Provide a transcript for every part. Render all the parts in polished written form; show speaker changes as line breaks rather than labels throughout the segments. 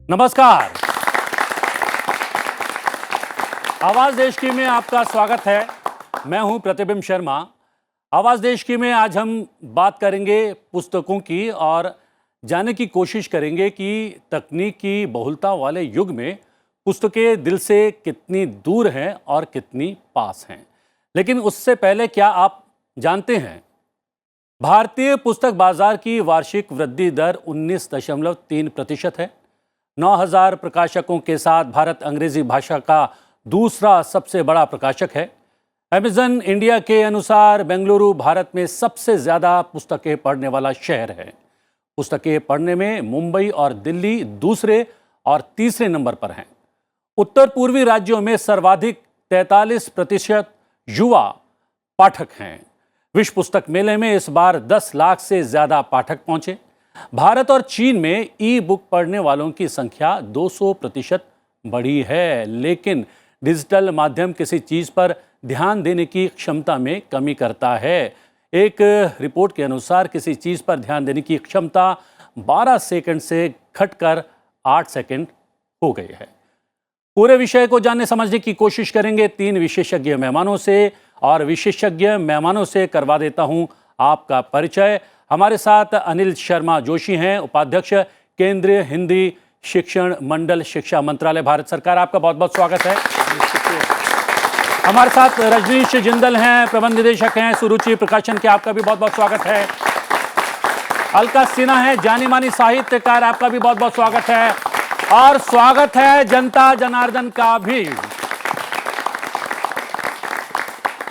नमस्कार। आवाज देश की में आपका स्वागत है। मैं हूं प्रतिबिंब शर्मा। आवाज देश की में आज हम बात करेंगे पुस्तकों की और जानने की कोशिश करेंगे कि तकनीक की बहुलता वाले युग में पुस्तकें दिल से कितनी दूर हैं और कितनी पास हैं। लेकिन उससे पहले क्या आप जानते हैं भारतीय पुस्तक बाजार की वार्षिक वृद्धि दर 19.3% है। 9,000 प्रकाशकों के साथ भारत अंग्रेजी भाषा का दूसरा सबसे बड़ा प्रकाशक है। अमेज़न इंडिया के अनुसार बेंगलुरु भारत में सबसे ज्यादा पुस्तकें पढ़ने वाला शहर है। पुस्तकें पढ़ने में मुंबई और दिल्ली दूसरे और तीसरे नंबर पर हैं। उत्तर पूर्वी राज्यों में सर्वाधिक 43% युवा पाठक हैं। विश्व पुस्तक मेले में इस बार 10 लाख से ज्यादा पाठक पहुंचे। भारत और चीन में ई बुक पढ़ने वालों की संख्या 200% बढ़ी है, लेकिन डिजिटल माध्यम किसी चीज पर ध्यान देने की क्षमता में कमी करता है। एक रिपोर्ट के अनुसार किसी चीज पर ध्यान देने की क्षमता 12 सेकंड से घटकर 8 सेकंड हो गई है। पूरे विषय को जानने समझने की कोशिश करेंगे 3 विशेषज्ञ मेहमानों से, और विशेषज्ञ मेहमानों से करवा देता हूं आपका परिचय। हमारे साथ अनिल शर्मा जोशी हैं, उपाध्यक्ष केंद्रीय हिंदी शिक्षण मंडल, शिक्षा मंत्रालय, भारत सरकार। आपका बहुत बहुत स्वागत है। हमारे साथ रजनीश जिंदल हैं, प्रबंध निदेशक हैं सुरुचि प्रकाशन के। आपका भी बहुत बहुत स्वागत है। अलका सिन्हा है, जानी मानी साहित्यकार। आपका भी बहुत बहुत स्वागत है। और स्वागत है जनता जनार्दन का भी।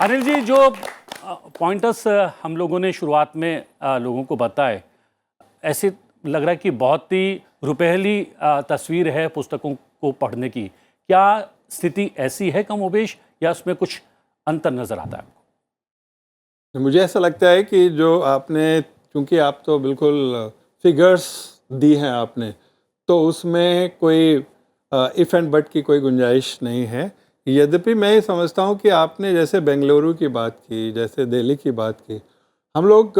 अनिल जी, जो पॉइंटर्स हम लोगों ने शुरुआत में लोगों को बताए, ऐसे लग रहा है कि बहुत ही रुपहली तस्वीर है पुस्तकों को पढ़ने की। क्या स्थिति ऐसी है कमोबेश, या उसमें कुछ अंतर नजर आता है?
मुझे ऐसा लगता है कि जो आपने, क्योंकि आप तो बिल्कुल फिगर्स दी हैं आपने, तो उसमें कोई इफ़ एंड बट की कोई गुंजाइश नहीं है। यद्यपि मैं ये समझता हूँ कि आपने जैसे बेंगलुरु की बात की, जैसे दिल्ली की बात की, हम लोग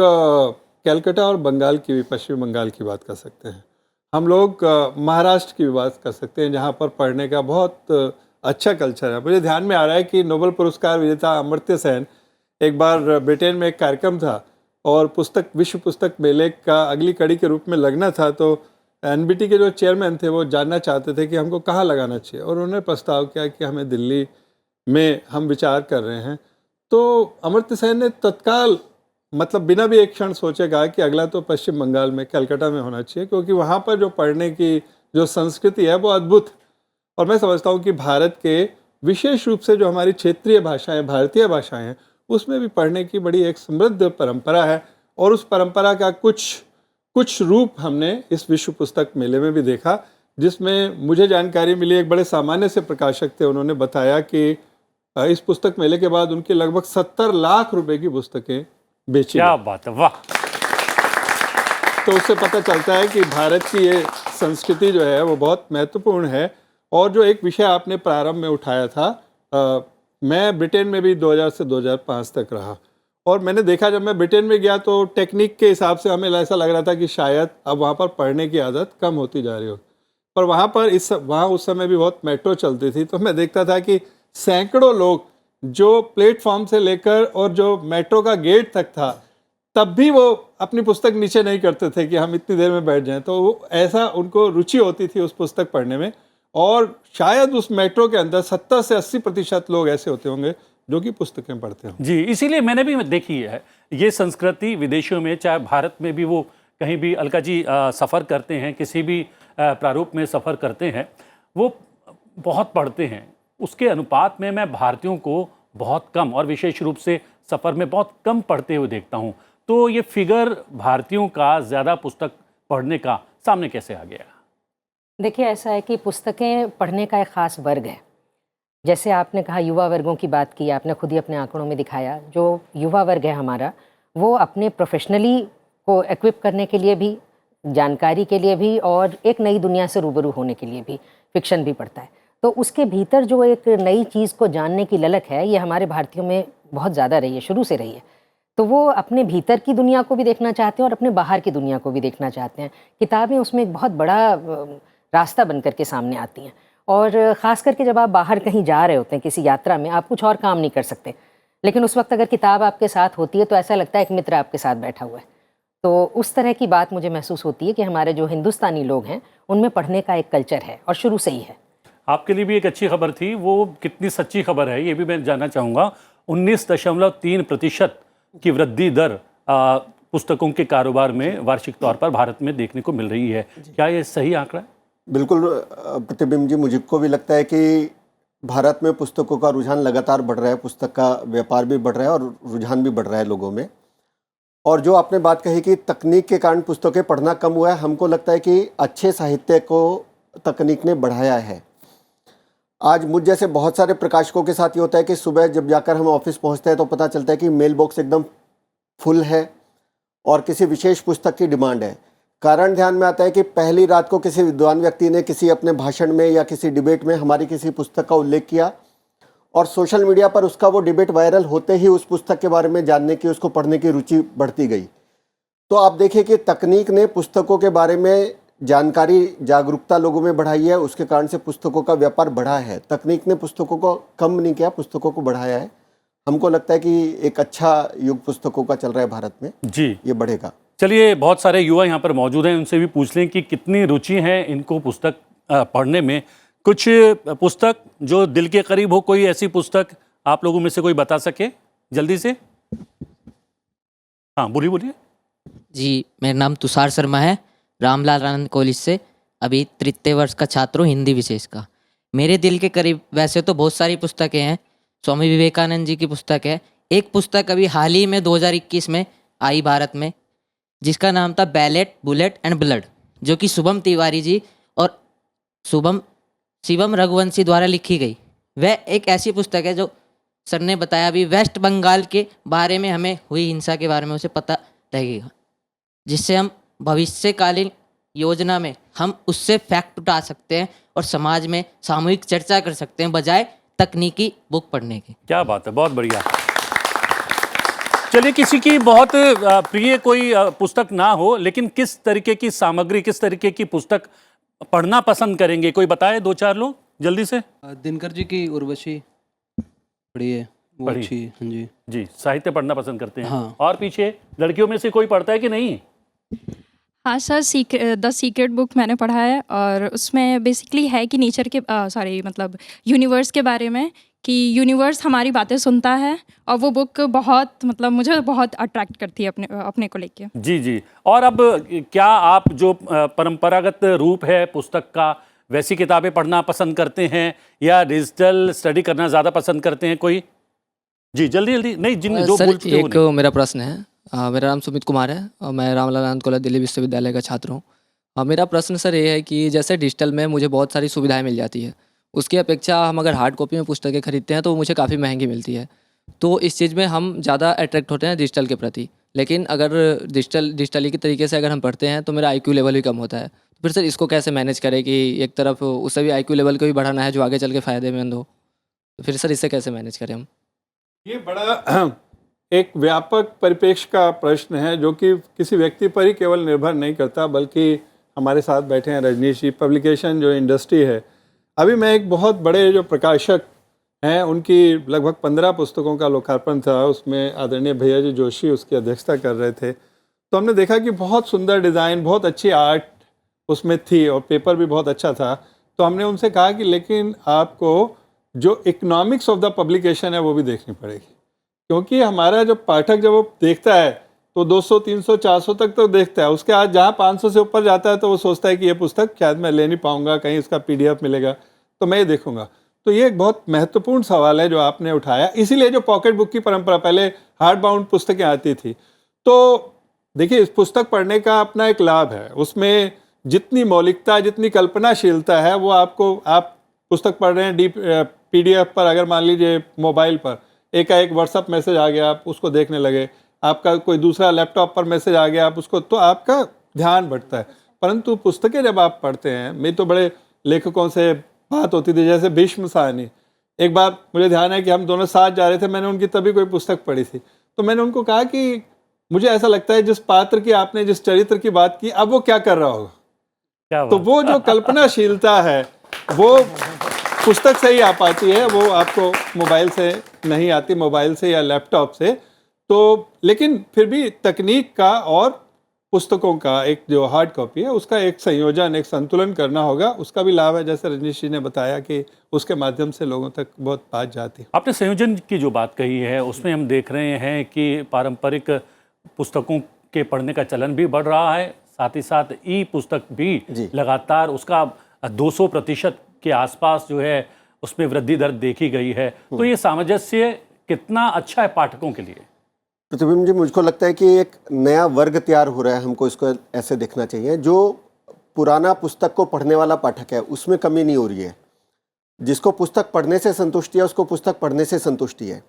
कलकत्ता और बंगाल की भी, पश्चिम बंगाल की बात कर सकते हैं। हम लोग महाराष्ट्र की भी बात कर सकते हैं, जहाँ पर पढ़ने का बहुत अच्छा कल्चर है। मुझे ध्यान में आ रहा है कि नोबेल पुरस्कार विजेता अमर्त्य सेन, एक बार ब्रिटेन में एक कार्यक्रम था और पुस्तक, विश्व पुस्तक मेले का अगली कड़ी के रूप में लगना था, तो एनबीटी के जो चेयरमैन थे वो जानना चाहते थे कि हमको कहाँ लगाना चाहिए, और उन्होंने प्रस्ताव किया कि हमें दिल्ली में हम विचार कर रहे हैं। तो अमर्त्य सेन ने तत्काल, मतलब बिना भी एक क्षण सोचे, कहा कि अगला तो पश्चिम बंगाल में, कलकत्ता में होना चाहिए, क्योंकि वहाँ पर जो पढ़ने की जो संस्कृति है वो अद्भुत। और मैं समझता हूँ कि भारत के विशेष रूप से जो हमारी क्षेत्रीय भाषाएँ, भारतीय भाषाएँ हैं, उसमें भी पढ़ने की बड़ी एक समृद्ध परंपरा है। और उस परंपरा का कुछ रूप हमने इस विश्व पुस्तक मेले में भी देखा, जिसमें मुझे जानकारी मिली, एक बड़े सामान्य से प्रकाशक थे, उन्होंने बताया कि इस पुस्तक मेले के बाद उनकी लगभग 70 लाख रुपए की पुस्तकें बेची।
क्या बात है, वाह।
तो उससे पता चलता है कि भारत की ये संस्कृति जो है वो बहुत महत्वपूर्ण है। और जो एक विषय आपने प्रारंभ में उठाया था, मैं ब्रिटेन में भी 2000 से 2005 तक रहा, और मैंने देखा, जब मैं ब्रिटेन में गया तो टेक्निक के हिसाब से हमें ऐसा लग रहा था कि शायद अब वहाँ पर पढ़ने की आदत कम होती जा रही हो। पर वहाँ पर वहाँ उस समय भी बहुत मेट्रो चलती थी, तो मैं देखता था कि सैकड़ों लोग जो प्लेटफॉर्म से लेकर और जो मेट्रो का गेट तक था, तब भी वो अपनी पुस्तक नीचे नहीं करते थे कि हम इतनी देर में बैठ जाएं। तो वो ऐसा उनको रुचि होती थी उस पुस्तक पढ़ने में। और शायद उस मेट्रो के अंदर 70 से 80% लोग ऐसे होते होंगे जो कि पुस्तकें पढ़ते हैं।
जी, इसीलिए मैंने भी देखी है ये संस्कृति विदेशों में, चाहे भारत में भी। वो कहीं भी अलका जी सफ़र करते हैं, किसी भी प्रारूप में सफ़र करते हैं, वो बहुत पढ़ते हैं। उसके अनुपात में मैं भारतीयों को बहुत कम, और विशेष रूप से सफ़र में बहुत कम पढ़ते हुए देखता हूँ। तो ये फिगर भारतीयों का ज़्यादा पुस्तक पढ़ने का सामने कैसे आ गया?
देखिए, ऐसा है कि पुस्तकें पढ़ने का एक ख़ास वर्ग है। जैसे आपने कहा, युवा वर्गों की बात की, आपने खुद ही अपने आंकड़ों में दिखाया। जो युवा वर्ग है हमारा, वो अपने प्रोफेशनली को इक्विप करने के लिए भी, जानकारी के लिए भी, और एक नई दुनिया से रूबरू होने के लिए भी फिक्शन भी पढ़ता है। तो उसके भीतर जो एक नई चीज़ को जानने की ललक है, ये हमारे भारतीयों में बहुत ज़्यादा रही है, शुरू से रही है। तो वो अपने भीतर की दुनिया को भी देखना चाहते हैं और अपने बाहर की दुनिया को भी देखना चाहते हैं। किताबें उसमें एक बहुत बड़ा रास्ता बन करके सामने आती हैं। और ख़ास करके जब आप बाहर कहीं जा रहे होते हैं किसी यात्रा में, आप कुछ और काम नहीं कर सकते, लेकिन उस वक्त अगर किताब आपके साथ होती है तो ऐसा लगता है एक मित्र आपके साथ बैठा हुआ है। तो उस तरह की बात मुझे महसूस होती है कि हमारे जो हिंदुस्तानी लोग हैं उनमें पढ़ने का एक कल्चर है और शुरू से ही है।
आपके लिए भी एक अच्छी खबर थी, वो कितनी सच्ची खबर है ये भी मैं जानना चाहूँगा। 19.3% की वृद्धि दर पुस्तकों के कारोबार में वार्षिक तौर पर भारत में देखने को मिल रही है। क्या ये सही आंकड़ा है?
बिल्कुल प्रतिबिंब जी, मुझको भी लगता है कि भारत में पुस्तकों का रुझान लगातार बढ़ रहा है, पुस्तक का व्यापार भी बढ़ रहा है और रुझान भी बढ़ रहा है लोगों में। और जो आपने बात कही कि तकनीक के कारण पुस्तकें पढ़ना कम हुआ है, हमको लगता है कि अच्छे साहित्य को तकनीक ने बढ़ाया है। आज मुझ जैसे बहुत सारे प्रकाशकों के साथ ये होता है कि सुबह जब जाकर हम ऑफिस पहुंचते हैं तो पता चलता है कि मेल बॉक्स एकदम फुल है और किसी विशेष पुस्तक की डिमांड है। कारण ध्यान में आता है कि पहली रात को किसी विद्वान व्यक्ति ने किसी अपने भाषण में या किसी डिबेट में हमारी किसी पुस्तक का उल्लेख किया और सोशल मीडिया पर उसका वो डिबेट वायरल होते ही उस पुस्तक के बारे में जानने की, उसको पढ़ने की रुचि बढ़ती गई। तो आप देखिए कि तकनीक ने पुस्तकों के बारे में जानकारी, जागरूकता लोगों में बढ़ाई है, उसके कारण से पुस्तकों का व्यापार बढ़ा है। तकनीक ने पुस्तकों को कम नहीं किया, पुस्तकों को बढ़ाया है। हमको लगता है कि एक अच्छा युग पुस्तकों का चल रहा है भारत में
जी,
ये बढ़ेगा।
चलिए, बहुत सारे युवा यहाँ पर मौजूद हैं, उनसे भी पूछ लें कि कितनी रुचि है इनको पुस्तक पढ़ने में। कुछ पुस्तक जो दिल के करीब हो, कोई ऐसी पुस्तक आप लोगों में से कोई बता सके जल्दी से? हाँ, बोलिए बोलिए।
जी, मेरा नाम तुषार शर्मा है, रामलाल आनंद कॉलेज से अभी तृतीय वर्ष का छात्र हूँ, हिंदी विशेष का। मेरे दिल के करीब वैसे तो बहुत सारी पुस्तकें हैं। स्वामी विवेकानंद जी की पुस्तक है। एक पुस्तक अभी हाल ही में 2021 में आई भारत में, जिसका नाम था बैलेट, बुलेट एंड ब्लड, जो कि शुभम तिवारी जी और शिवम रघुवंशी द्वारा लिखी गई। वह एक ऐसी पुस्तक है जो सर ने बताया अभी वेस्ट बंगाल के बारे में, हमें हुई हिंसा के बारे में उसे पता लगेगा, जिससे हम भविष्यकालीन योजना में हम उससे फैक्ट उठा सकते हैं और समाज में सामूहिक चर्चा कर सकते हैं, बजाय तकनीकी बुक पढ़ने के।
क्या बात है, बहुत बढ़िया। चलिए, किसी की बहुत प्रिय कोई पुस्तक ना हो, लेकिन किस तरीके की सामग्री, किस तरीके की पुस्तक पढ़ना पसंद करेंगे, कोई बताए? 2-4 लोग जल्दी से।
दिनकर जी की उर्वशी पढ़ी है, वो
पढ़ी।
अच्छी। हाँ जी
जी, साहित्य पढ़ना पसंद करते हैं।
हाँ।
और पीछे लड़कियों में से कोई पढ़ता है कि नहीं?
हाँ सर, द सीक्रेट बुक मैंने पढ़ा है और उसमें बेसिकली है कि नेचर के मतलब यूनिवर्स के बारे में, कि यूनिवर्स हमारी बातें सुनता है, और वो बुक बहुत मतलब मुझे बहुत अट्रैक्ट करती है अपने को लेके।
जी जी। और अब क्या आप जो परंपरागत रूप है पुस्तक का, वैसी किताबें पढ़ना पसंद करते हैं या डिजिटल स्टडी करना ज़्यादा पसंद करते हैं? कोई जी, जल्दी जल्दी। नहीं, जिन जो
सर,
बोल चुके
एक
हो।
मेरा प्रश्न है। मेरा नाम सुमित कुमार है और मैं रामलाल आनंद कॉलेज दिल्ली विश्वविद्यालय का छात्र हूँ। मेरा प्रश्न सर ये है कि जैसे डिजिटल में मुझे बहुत सारी सुविधाएं मिल जाती है, उसकी अपेक्षा हम अगर हार्ड कॉपी में पुस्तकें खरीदते हैं तो वो मुझे काफ़ी महंगी मिलती है। तो इस चीज़ में हम ज़्यादा अट्रैक्ट होते हैं डिजिटल के प्रति। लेकिन अगर डिजिटली के तरीके से अगर हम पढ़ते हैं तो मेरा IQ लेवल भी कम होता है। तो फिर सर इसको कैसे मैनेज करें कि एक तरफ उससे भी IQ लेवल को भी बढ़ाना है जो आगे चल के फ़ायदेमंद हो, तो फिर सर इससे कैसे मैनेज करें हम?
ये बड़ा एक व्यापक परिप्रेक्ष्य का प्रश्न है जो कि किसी व्यक्ति पर ही केवल निर्भर नहीं करता, बल्कि हमारे साथ बैठे हैं रजनीश जी। पब्लिकेशन जो इंडस्ट्री है, अभी मैं एक बहुत बड़े जो प्रकाशक हैं उनकी लगभग 15 पुस्तकों का लोकार्पण था, उसमें आदरणीय भैया जी जोशी उसकी अध्यक्षता कर रहे थे। तो हमने देखा कि बहुत सुंदर डिज़ाइन, बहुत अच्छी आर्ट उसमें थी और पेपर भी बहुत अच्छा था। तो हमने उनसे कहा कि लेकिन आपको जो इकोनॉमिक्स ऑफ द पब्लिकेशन है वो भी देखनी पड़ेगी, क्योंकि हमारा जो पाठक जब वो देखता है तो 200, 300, 400 तक तो देखता है, उसके आज जहाँ 500 से ऊपर जाता है तो वो सोचता है कि ये पुस्तक शायद मैं ले नहीं पाऊँगा, कहीं इसका PDF मिलेगा तो मैं ये देखूँगा। तो ये एक बहुत महत्वपूर्ण सवाल है जो आपने उठाया। इसीलिए जो पॉकेट बुक की परंपरा, पहले हार्ड बाउंड पुस्तकें आती थी, तो देखिए इस पुस्तक पढ़ने का अपना एक लाभ है, उसमें जितनी मौलिकता, जितनी कल्पनाशीलता है वो आपको, आप पुस्तक पढ़ रहे हैं PDF पर, अगर मान लीजिए मोबाइल पर एकाएक व्हाट्सअप मैसेज आ गया, आप उसको देखने लगे, आपका कोई दूसरा लैपटॉप पर मैसेज आ गया, आप उसको, तो आपका ध्यान बढ़ता है। परंतु पुस्तकें जब आप पढ़ते हैं, मैं तो बड़े लेखकों से बात होती थी, जैसे भीष्म साहनी, एक बार मुझे ध्यान है कि हम दोनों साथ जा रहे थे, मैंने उनकी तभी कोई पुस्तक पढ़ी थी, तो मैंने उनको कहा कि मुझे ऐसा लगता है जिस पात्र की आपने, जिस चरित्र की बात की, अब वो क्या कर रहा होगा।
क्या
तो
बात।
वो जो कल्पनाशीलता है वो पुस्तक से ही आ पाती है, वो आपको मोबाइल से नहीं आती, मोबाइल से या लैपटॉप से। तो लेकिन फिर भी तकनीक का और पुस्तकों का एक जो हार्ड कॉपी है उसका एक संयोजन, एक संतुलन करना होगा। उसका भी लाभ है, जैसे रजनीश जी ने बताया कि उसके माध्यम से लोगों तक बहुत बात जाती है।
आपने संयोजन की जो बात कही है उसमें हम देख रहे हैं कि पारंपरिक पुस्तकों के पढ़ने का चलन भी बढ़ रहा है, साथ ही साथ ई पुस्तक भी
जी।
लगातार उसका 200% के आसपास जो है उसमें वृद्धि दर देखी गई है। तो ये सामंजस्य कितना अच्छा है पाठकों के लिए?
प्रतिबिंब जी, मुझको लगता है कि एक नया वर्ग तैयार हो रहा है, हमको इसको ऐसे देखना चाहिए। जो पुराना पुस्तक को पढ़ने वाला पाठक है उसमें कमी नहीं हो रही है। जिसको पुस्तक पढ़ने से संतुष्टि है उसको पुस्तक पढ़ने से संतुष्टि है।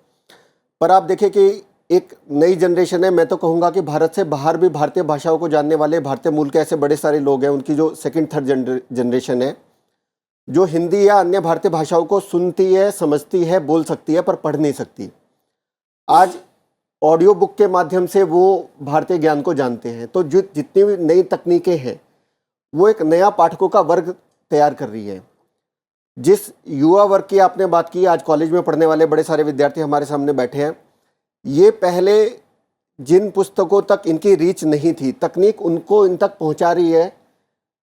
पर आप देखिए कि एक नई जनरेशन है, मैं तो कहूँगा कि भारत से बाहर भी भारतीय भाषाओं को जानने वाले, भारतीय मूल के ऐसे बड़े सारे लोग हैं, उनकी जो सेकंड थर्ड जनरेशन है, जो हिंदी या अन्य भारतीय भाषाओं को सुनती है, समझती है, बोल सकती है, पर पढ़ नहीं सकती। आज ऑडियो बुक के माध्यम से वो भारतीय ज्ञान को जानते हैं। तो जो जितनी भी नई तकनीकें हैं वो एक नया पाठकों का वर्ग तैयार कर रही है। जिस युवा वर्ग की आपने बात की, आज कॉलेज में पढ़ने वाले बड़े सारे विद्यार्थी हमारे सामने बैठे हैं। ये पहले जिन पुस्तकों तक इनकी रीच नहीं थी, तकनीक उनको इन तक पहुंचा रही है,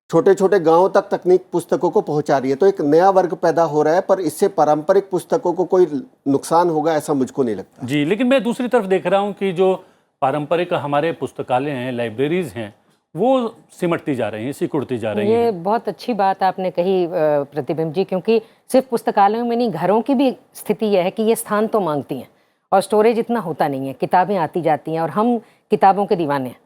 छोटे छोटे गांवों तक तकनीक पुस्तकों को पहुंचा रही है। तो एक नया वर्ग पैदा हो रहा है, पर इससे पारंपरिक पुस्तकों को कोई नुकसान होगा ऐसा मुझको नहीं लगता।
जी, लेकिन मैं दूसरी तरफ देख रहा हूँ कि जो पारंपरिक हमारे पुस्तकालय हैं, लाइब्रेरीज हैं, वो सिमटती जा रही हैं, सिकुड़ती जा रही
ये
हैं।
बहुत अच्छी बात आपने कही प्रतिबिंब जी, क्योंकि सिर्फ पुस्तकालयों में नहीं, घरों की भी स्थिति यह है कि ये स्थान तो मांगती हैं और स्टोरेज इतना होता नहीं है। किताबें आती जाती हैं और हम किताबों के दीवाने हैं,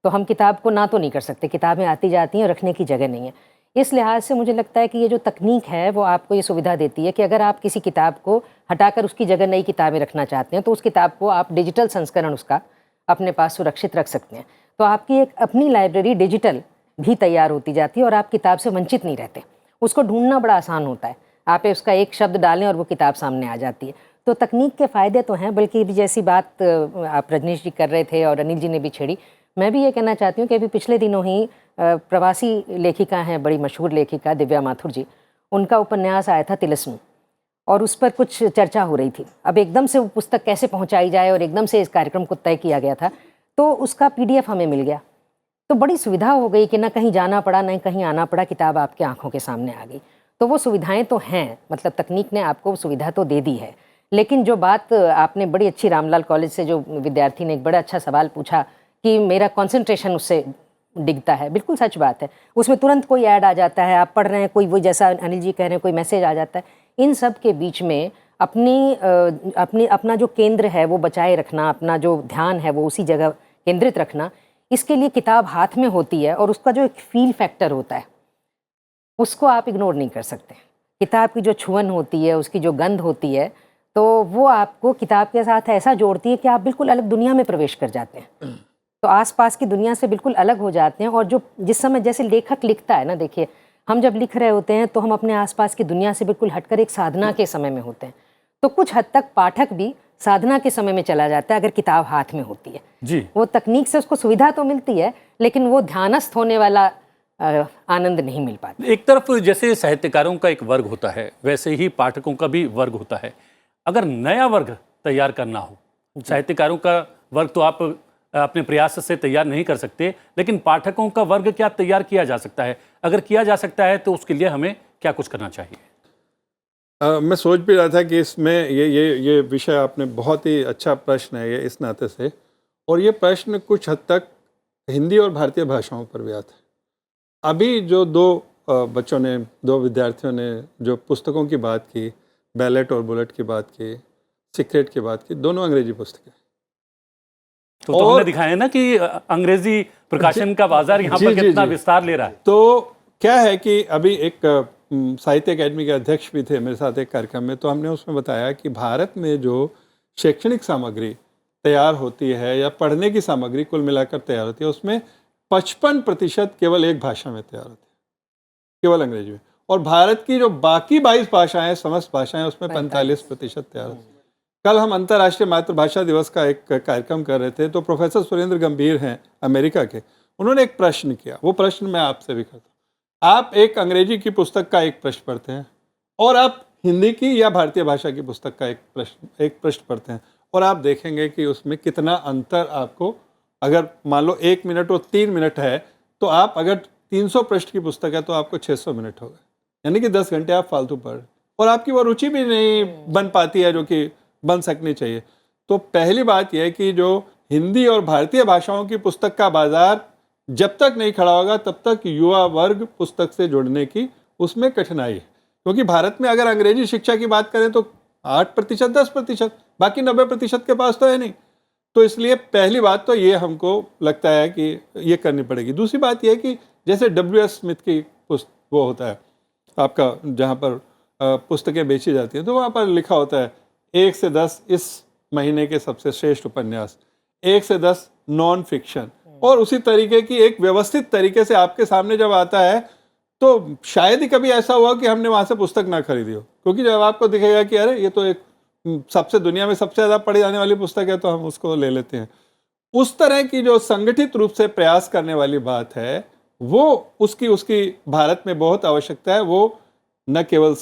तो हम किताब को ना तो नहीं कर सकते, किताबें आती जाती हैं और रखने की जगह नहीं है। इस लिहाज से मुझे लगता है कि ये जो तकनीक है वो आपको ये सुविधा देती है कि अगर आप किसी किताब को हटाकर उसकी जगह नई किताबें रखना चाहते हैं तो उस किताब को आप डिजिटल संस्करण उसका अपने पास सुरक्षित रख सकते हैं। तो आपकी एक अपनी लाइब्रेरी डिजिटल भी तैयार होती जाती है और आप किताब से वंचित नहीं रहते। उसको ढूंढना बड़ा आसान होता है, आप उसका एक शब्द डालें और वो किताब सामने आ जाती है। तो तकनीक के फ़ायदे तो हैं, बल्कि जैसी बात आप रजनीश जी कर रहे थे और अनिल जी ने भी छेड़ी, मैं भी ये कहना चाहती हूँ कि अभी पिछले दिनों ही प्रवासी लेखिका हैं, बड़ी मशहूर लेखिका दिव्या माथुर जी, उनका उपन्यास आया था तिलिस्म, और उस पर कुछ चर्चा हो रही थी। अब एकदम से वो पुस्तक कैसे पहुंचाई जाए और एकदम से इस कार्यक्रम को तय किया गया था, तो उसका PDF हमें मिल गया। तो बड़ी सुविधा हो गई कि ना कहीं जाना पड़ा, ना कहीं आना पड़ा, किताब आपके आंखों के सामने आ गई। तो वो सुविधाएं तो हैं, मतलब तकनीक ने आपको सुविधा तो दे दी है। लेकिन जो बात आपने बड़ी अच्छी, रामलाल कॉलेज से जो विद्यार्थी ने एक बड़ा अच्छा सवाल पूछा कि मेरा कंसंट्रेशन उससे डिगता है, बिल्कुल सच बात है। उसमें तुरंत कोई ऐड आ जाता है, आप पढ़ रहे हैं, कोई वो जैसा अनिल जी कह रहे हैं, कोई मैसेज आ जाता है। इन सब के बीच में अपना जो केंद्र है वो बचाए रखना, अपना जो ध्यान है वो उसी जगह केंद्रित रखना, इसके लिए किताब हाथ में होती है और उसका जो एक फील फैक्टर होता है उसको आप इग्नोर नहीं कर सकते। किताब की जो छुअन होती है, उसकी जो गंध होती है, तो वो आपको किताब के साथ ऐसा जोड़ती है कि आप बिल्कुल अलग दुनिया में प्रवेश कर जाते हैं। तो आसपास की दुनिया से बिल्कुल अलग हो जाते हैं। और जो जिस समय जैसे लेखक लिखता है ना, देखिए हम जब लिख रहे होते हैं तो हम अपने आसपास की दुनिया से बिल्कुल हटकर एक साधना के समय में होते हैं। तो कुछ हद तक पाठक भी साधना के समय में चला जाता है अगर किताब हाथ में होती है।
जी,
वो तकनीक से उसको सुविधा तो मिलती है, लेकिन वो ध्यानस्थ होने वाला आनंद नहीं मिल पाता।
एक तरफ जैसे साहित्यकारों का एक वर्ग होता है, वैसे ही पाठकों का भी वर्ग होता है। अगर नया वर्ग तैयार करना हो, साहित्यकारों का वर्ग तो आप अपने प्रयास से तैयार नहीं कर सकते, लेकिन पाठकों का वर्ग क्या तैयार किया जा सकता है? अगर किया जा सकता है तो उसके लिए हमें क्या कुछ करना चाहिए?
मैं सोच भी रहा था कि इसमें ये विषय आपने बहुत ही अच्छा प्रश्न है ये इस नाते से, और ये प्रश्न कुछ हद तक हिंदी और भारतीय भाषाओं पर भी आता है। अभी जो दो विद्यार्थियों ने जो पुस्तकों की बात की, बैलेट और बुलेट की बात की, सीक्रेट की बात की, दोनों अंग्रेजी पुस्तकें।
तो हमने दिखाया ना कि अंग्रेजी प्रकाशन का बाजार यहाँ पर कितना विस्तार ले रहा है।
तो क्या है कि अभी एक साहित्य अकेडमी के अध्यक्ष भी थे मेरे साथ एक कार्यक्रम में, तो हमने उसमें बताया कि भारत में जो शैक्षणिक सामग्री तैयार होती है या पढ़ने की सामग्री कुल मिलाकर तैयार होती है, उसमें 55% केवल एक भाषा में तैयार होती है, केवल अंग्रेजी में। और भारत की जो बाकी 22 भाषाएं, समस्त भाषाएं, उसमें 45% तैयार होती है। कल हम अंतर्राष्ट्रीय मातृभाषा दिवस का एक कार्यक्रम कर रहे थे, तो प्रोफेसर सुरेंद्र गंभीर हैं अमेरिका के, उन्होंने एक प्रश्न किया। वो प्रश्न मैं आपसे भी करता हूँ। आप एक अंग्रेजी की पुस्तक का एक पृष्ठ पढ़ते हैं और आप हिंदी की या भारतीय भाषा की पुस्तक का एक पृष्ठ पढ़ते हैं और आप देखेंगे कि उसमें कितना अंतर आपको, अगर मान लो 1 मिनट और 3 मिनट है तो आप अगर 300 पृष्ठ की पुस्तक है तो आपको 600 मिनट हो गए, यानी कि 10 घंटे आप फालतू पढ़ रहे और आपकी वो रुचि भी नहीं बन पाती है जो कि बन सकनी चाहिए। तो पहली बात यह है कि जो हिंदी और भारतीय भाषाओं की पुस्तक का बाजार जब तक नहीं खड़ा होगा तब तक युवा वर्ग पुस्तक से जुड़ने की उसमें कठिनाई है, क्योंकि भारत में अगर अंग्रेजी शिक्षा की बात करें तो 8%, 10%, बाकी 90% के पास तो है नहीं। तो इसलिए पहली बात तो ये हमको लगता है कि ये करनी पड़ेगी। दूसरी बात ये है कि जैसे W.S. स्मिथ की वो होता है आपका, जहाँ पर पुस्तकें बेची जाती हैं तो वहाँ पर लिखा होता है 1 से 10 इस महीने के सबसे श्रेष्ठ उपन्यास, 1 से 10 नॉन फिक्शन, और उसी तरीके की एक व्यवस्थित तरीके से आपके सामने जब आता है तो शायद ही कभी ऐसा हुआ कि हमने वहाँ से पुस्तक ना खरीदी हो, क्योंकि जब आपको दिखेगा कि अरे ये तो एक सबसे दुनिया में सबसे ज़्यादा पढ़ी जाने वाली पुस्तक है तो हम उसको ले लेते हैं। उस तरह की जो संगठित रूप से प्रयास करने वाली बात है वो उसकी भारत में बहुत आवश्यकता है। वो न केवल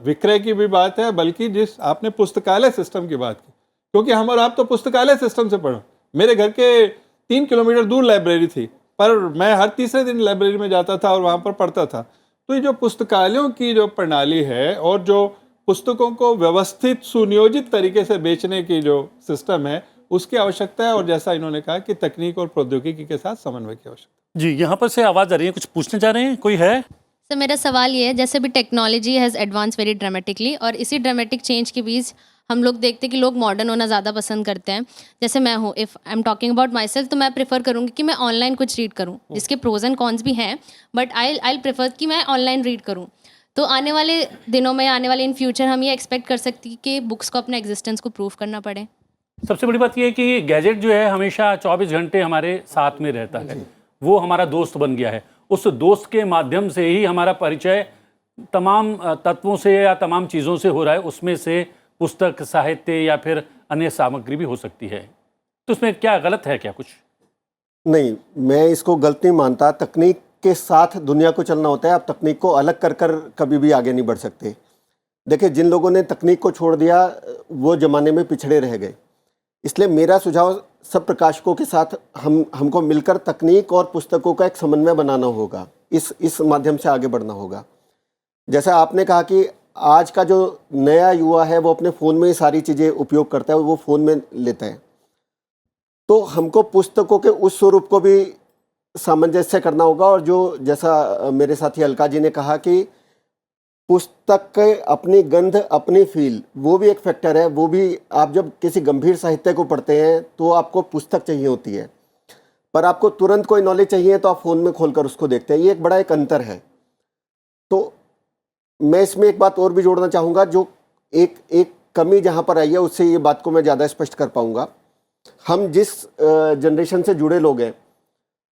विक्रय की भी बात है बल्कि जिस आपने पुस्तकालय सिस्टम की बात की, क्योंकि हम और आप तो पुस्तकालय सिस्टम से पढ़ो। मेरे घर के 3 किलोमीटर दूर लाइब्रेरी थी पर मैं हर तीसरे दिन लाइब्रेरी में जाता था और वहाँ पर पढ़ता था। तो ये जो पुस्तकालयों की जो प्रणाली है और जो पुस्तकों को व्यवस्थित सुनियोजित तरीके से बेचने की जो सिस्टम है उसकी आवश्यकता है, और जैसा इन्होंने कहा कि तकनीक और प्रौद्योगिकी के साथ समन्वय की आवश्यकता।
जी, यहाँ पर से आवाज़ आ रही है, कुछ पूछना चाह रहे हैं, कोई है?
सर मेरा सवाल ये है, जैसे भी technology has advance very dramatically और इसी ड्रामेटिक चेंज के बीच हम लोग देखते हैं कि लोग मॉडर्न होना ज़्यादा पसंद करते हैं। जैसे मैं हूँ, if I am talking about my self, तो मैं प्रेफर करूँगी कि मैं ऑनलाइन कुछ रीड करूँ, जिसके प्रोज एंड कॉन्स भी हैं, बट आई प्रेफर कि मैं ऑनलाइन रीड करूँ। तो आने वाले दिनों में, आने वाले इन फ्यूचर हम ये एक्सपेक्ट कर सकते हैं कि बुक्स को अपना एग्जिस्टेंस को प्रूव करना पड़े।
सबसे बड़ी बात यह है कि गैजेट जो है हमेशा 24 घंटे हमारे साथ में रहता है, वो हमारा दोस्त बन गया है। उस दोस्त के माध्यम से ही हमारा परिचय तमाम तत्वों से या तमाम चीज़ों से हो रहा है, उसमें से पुस्तक, साहित्य या फिर अन्य सामग्री भी हो सकती है। तो इसमें क्या गलत है क्या कुछ?
नहीं, मैं इसको गलत नहीं मानता। तकनीक के साथ दुनिया को चलना होता है। आप तकनीक को अलग कर कभी भी आगे नहीं बढ़ सकते। देखिए, जिन लोगों ने तकनीक को छोड़ दिया वो ज़माने में पिछड़े रह गए। इसलिए मेरा सुझाव सब प्रकाशकों के साथ हमको मिलकर तकनीक और पुस्तकों का एक समन्वय बनाना होगा, इस माध्यम से आगे बढ़ना होगा। जैसा आपने कहा कि आज का जो नया युवा है वो अपने फ़ोन में ही सारी चीज़ें उपयोग करता है, वो फ़ोन में लेता है। तो हमको पुस्तकों के उस स्वरूप को भी सामंजस्य करना होगा। और जो जैसा मेरे साथी अलका जी ने कहा कि पुस्तक के अपनी गंध, अपनी फील, वो भी एक फैक्टर है। वो भी आप जब किसी गंभीर साहित्य को पढ़ते हैं तो आपको पुस्तक चाहिए होती है, पर आपको तुरंत कोई नॉलेज चाहिए तो आप फ़ोन में खोलकर उसको देखते हैं। ये एक बड़ा एक अंतर है। तो मैं इसमें एक बात और भी जोड़ना चाहूँगा, जो एक कमी जहाँ पर आई है उससे ये बात को मैं ज़्यादा स्पष्ट कर पाऊँगा। हम जिस जनरेशन से जुड़े लोग हैं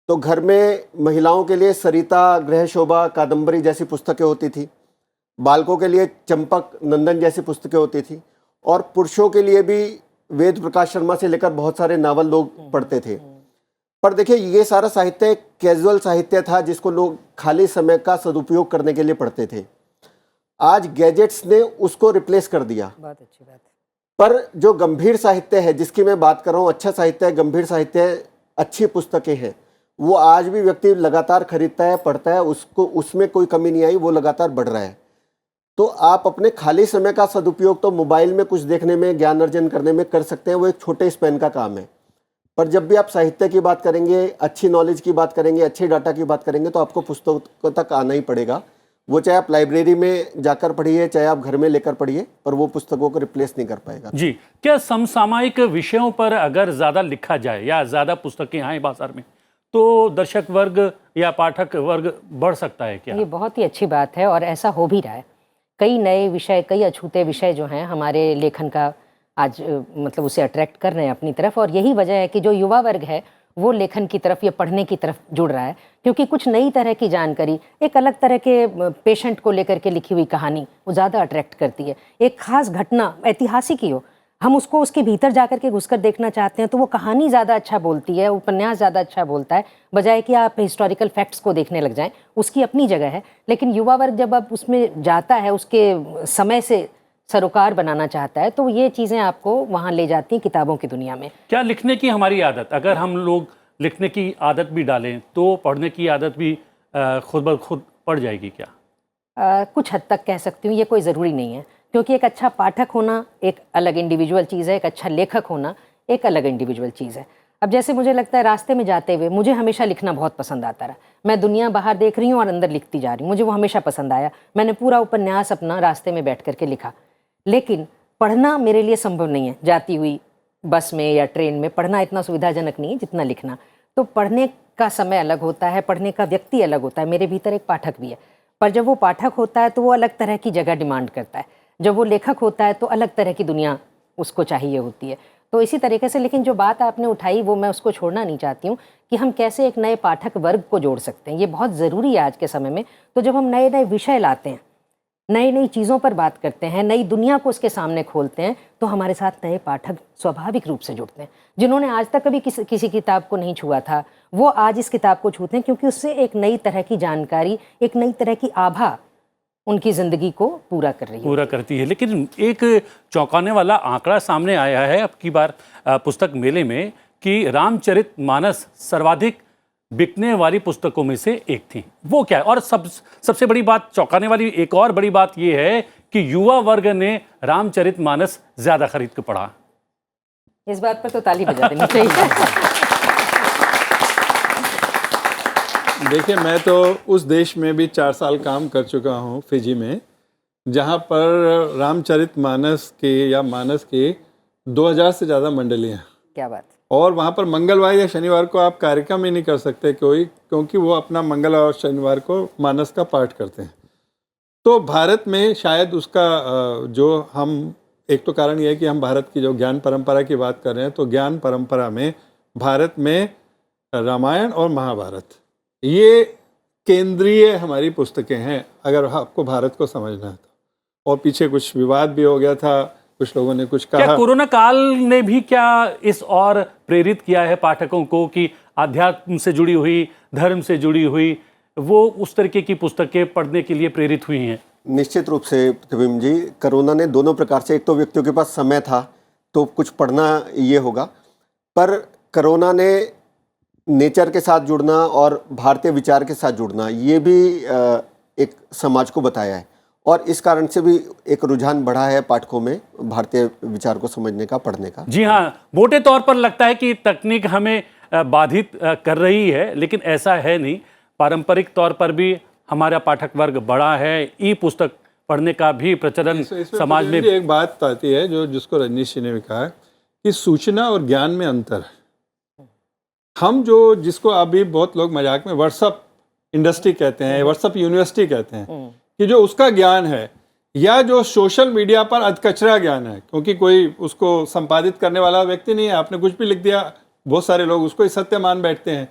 तो घर में महिलाओं के लिए सरिता, गृह शोभा, कादम्बरी जैसी पुस्तकें होती थी, बालकों के लिए चंपक, नंदन जैसी पुस्तकें होती थी, और पुरुषों के लिए भी वेद प्रकाश शर्मा से लेकर बहुत सारे नावल लोग पढ़ते थे। पर देखिए, ये सारा साहित्य एक कैजुअल साहित्य था जिसको लोग खाली समय का सदुपयोग करने के लिए पढ़ते थे। आज गैजेट्स ने उसको रिप्लेस कर दिया।
बहुत अच्छी बात है।
पर जो गंभीर साहित्य है जिसकी मैं बात कर रहा हूँ, अच्छा साहित्य है, गंभीर साहित्य है, अच्छी पुस्तकें हैं, वो आज भी व्यक्ति लगातार खरीदता है, पढ़ता है, उसको उसमें कोई कमी नहीं आई, वो लगातार बढ़ रहा है। तो आप अपने खाली समय का सदुपयोग तो मोबाइल में कुछ देखने में, ज्ञान अर्जन करने में कर सकते हैं, वो एक छोटे स्पैन का काम है। पर जब भी आप साहित्य की बात करेंगे, अच्छी नॉलेज की बात करेंगे, अच्छे डाटा की बात करेंगे, तो आपको पुस्तकों तक आना ही पड़ेगा। वो चाहे आप लाइब्रेरी में जाकर पढ़िए, चाहे आप घर में लेकर पढ़िए, पर वो पुस्तकों को रिप्लेस नहीं कर पाएगा।
जी, क्या समसामयिक विषयों पर अगर ज़्यादा लिखा जाए या ज़्यादा पुस्तकें आएँ बाजार में तो दर्शक वर्ग या पाठक वर्ग बढ़ सकता है क्या?
ये बहुत ही अच्छी बात है और ऐसा हो भी रहा है। कई नए विषय, कई अछूते विषय जो हैं हमारे लेखन का आज मतलब उसे अट्रैक्ट कर रहे हैं अपनी तरफ, और यही वजह है कि जो युवा वर्ग है वो लेखन की तरफ या पढ़ने की तरफ जुड़ रहा है, क्योंकि कुछ नई तरह की जानकारी, एक अलग तरह के पेशेंट को लेकर के लिखी हुई कहानी वो ज़्यादा अट्रैक्ट करती है। एक ख़ास घटना, ऐतिहासिक ही हो, हम उसको उसके भीतर जाकर के घुसकर देखना चाहते हैं तो वो कहानी ज़्यादा अच्छा बोलती है, उपन्यास ज़्यादा अच्छा बोलता है, बजाय कि आप हिस्टोरिकल फैक्ट्स को देखने लग जाएं। उसकी अपनी जगह है, लेकिन युवा वर्ग जब अब उसमें जाता है, उसके समय से सरोकार बनाना चाहता है, तो ये चीज़ें आपको वहाँ ले जाती हैं किताबों की दुनिया में।
क्या लिखने की हमारी आदत, अगर हम लोग लिखने की आदत भी डालें तो पढ़ने की आदत भी खुद ब खुद पड़ जाएगी क्या?
कुछ हद तक कह सकती हूँ, ये कोई ज़रूरी नहीं है, क्योंकि एक अच्छा पाठक होना एक अलग इंडिविजुअल चीज़ है, एक अच्छा लेखक होना एक अलग इंडिविजुअल चीज़ है। अब जैसे मुझे लगता है रास्ते में जाते हुए मुझे हमेशा लिखना बहुत पसंद आता रहा। मैं दुनिया बाहर देख रही हूँ और अंदर लिखती जा रही हूँ, मुझे वो हमेशा पसंद आया। मैंने पूरा उपन्यास अपना रास्ते में बैठ करके लिखा, लेकिन पढ़ना मेरे लिए संभव नहीं है। जाती हुई बस में या ट्रेन में पढ़ना इतना सुविधाजनक नहीं है जितना लिखना। तो पढ़ने का समय अलग होता है, पढ़ने का व्यक्ति अलग होता है। मेरे भीतर एक पाठक भी है, पर जब वो पाठक होता है तो वो अलग तरह की जगह डिमांड करता है। जब वो लेखक होता है तो अलग तरह की दुनिया उसको चाहिए होती है। तो इसी तरीके से, लेकिन जो बात आपने उठाई वो मैं उसको छोड़ना नहीं चाहती हूँ कि हम कैसे एक नए पाठक वर्ग को जोड़ सकते हैं। ये बहुत ज़रूरी है आज के समय में। तो जब हम नए नए विषय लाते हैं, नई नई चीज़ों पर बात करते हैं, नई दुनिया को उसके सामने खोलते हैं, तो हमारे साथ नए पाठक स्वाभाविक रूप से जुड़ते हैं। जिन्होंने आज तक कभी किसी किताब को नहीं छुआ था, वो आज इस किताब को छूते हैं, क्योंकि उससे एक नई तरह की जानकारी, एक नई तरह की आभा उनकी ज़िंदगी को पूरा कर रही है,
पूरा करती है। लेकिन एक चौंकाने वाला आंकड़ा सामने आया है अब की बार पुस्तक मेले में कि रामचरितमानस सर्वाधिक बिकने वाली पुस्तकों में से एक थी। वो क्या है? और सबसे बड़ी बात, चौंकाने वाली एक और बड़ी बात ये है कि युवा वर्ग ने रामचरितमानस ज़्यादा खरीद के पढ़ा।
इस बात पर तो ताली बजा देनी चाहिए।
देखिए, मैं तो उस देश में भी 4 साल काम कर चुका हूँ, फिजी में, जहाँ पर रामचरितमानस के या मानस के 2000 से ज़्यादा मंडलियाँ।
क्या बात।
और वहाँ पर मंगलवार या शनिवार को आप कार्यक्रम ही नहीं कर सकते कोई, क्योंकि वो अपना मंगल और शनिवार को मानस का पाठ करते हैं। तो भारत में शायद उसका जो हम, एक तो कारण ये है कि हम भारत की जो ज्ञान परंपरा की बात कर रहे हैं, तो ज्ञान परंपरा में भारत में रामायण और महाभारत ये केंद्रीय हमारी पुस्तकें हैं, अगर आपको भारत को समझना है तो। और पीछे कुछ विवाद भी हो गया था, कुछ लोगों ने कुछ कहा।
क्या कोरोना काल ने भी क्या इस और प्रेरित किया है पाठकों को कि आध्यात्म से जुड़ी हुई, धर्म से जुड़ी हुई, वो उस तरीके की पुस्तकें पढ़ने के लिए प्रेरित हुई हैं?
निश्चित रूप से प्रतिबिंब जी, कोरोना ने दोनों प्रकार से, एक तो व्यक्तियों के पास समय था तो कुछ पढ़ना ये होगा, पर कोरोना ने नेचर के साथ जुड़ना और भारतीय विचार के साथ जुड़ना, ये भी एक समाज को बताया है। और इस कारण से भी एक रुझान बढ़ा है पाठकों में भारतीय विचार को समझने का, पढ़ने का।
जी हाँ, मोटे तौर पर लगता है कि तकनीक हमें बाधित कर रही है, लेकिन ऐसा है नहीं। पारंपरिक तौर पर भी हमारा पाठक वर्ग बड़ा है। ई पुस्तक पढ़ने का भी प्रचलन समाज में।
एक बात आती है जिसको रजनीश जी ने भी कहा कि सूचना और ज्ञान में अंतर है। हम जिसको अभी बहुत लोग मजाक में व्हाट्सअप इंडस्ट्री कहते हैं, व्हाट्सअप यूनिवर्सिटी कहते हैं, कि जो उसका ज्ञान है या जो सोशल मीडिया पर अधकचरा ज्ञान है, क्योंकि कोई उसको संपादित करने वाला व्यक्ति नहीं है, आपने कुछ भी लिख दिया, बहुत सारे लोग उसको ही सत्य मान बैठते हैं।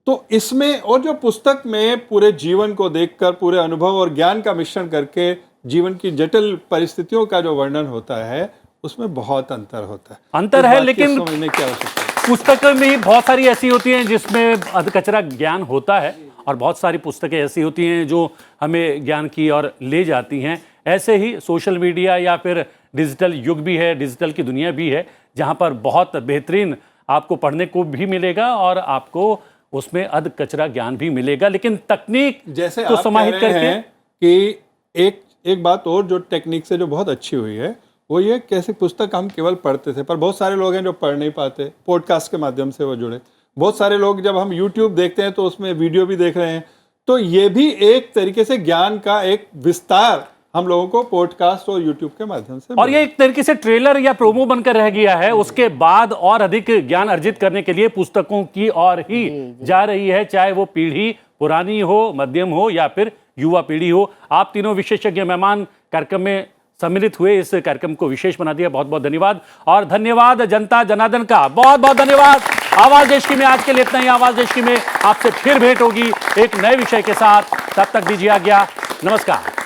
तो इसमें, और जो पुस्तक में पूरे जीवन को देखकर, पूरे अनुभव और ज्ञान का मिश्रण करके जीवन की जटिल परिस्थितियों का जो वर्णन होता है, उसमें बहुत अंतर होता है।
अंतर है, लेकिन
समझने की आवश्यकता है।
पुस्तकें भी बहुत सारी ऐसी होती हैं जिसमें अधकचरा ज्ञान होता है, और बहुत सारी पुस्तकें ऐसी होती हैं जो हमें ज्ञान की ओर ले जाती हैं। ऐसे ही सोशल मीडिया या फिर डिजिटल युग भी है, डिजिटल की दुनिया भी है, जहां पर बहुत बेहतरीन आपको पढ़ने को भी मिलेगा और आपको उसमें अधकचरा ज्ञान भी मिलेगा। लेकिन तकनीक
जैसे
को
आप
समाहित
कह रहे
करके
हैं कि एक बात और जो टेक्निक से जो बहुत अच्छी हुई है, वो ये कैसे पुस्तक हम केवल पढ़ते थे, पर बहुत सारे लोग हैं जो पढ़ नहीं पाते, पॉडकास्ट के माध्यम से वो जुड़े। बहुत सारे लोग जब हम YouTube देखते हैं तो उसमें वीडियो भी देख रहे हैं। तो ये भी एक तरीके से ज्ञान का एक विस्तार हम लोगों को पॉडकास्ट और YouTube के माध्यम से,
और ये एक तरीके से ट्रेलर या प्रोमो बनकर रह गया है। उसके बाद और अधिक ज्ञान अर्जित करने के लिए पुस्तकों की ओर ही जा रही है, चाहे वो पीढ़ी पुरानी हो, मध्यम हो या फिर युवा पीढ़ी हो। आप तीनों विशेषज्ञ मेहमान कार्यक्रम में सम्मिलित हुए, इस कार्यक्रम को विशेष बना दिया। बहुत बहुत धन्यवाद। और धन्यवाद जनता जनार्दन का, बहुत बहुत धन्यवाद। आवाज देश की में आज के लिए इतना ही। आवाज देश की में आपसे फिर भेंट होगी एक नए विषय के साथ। तब तक दीजिए आज्ञा। नमस्कार।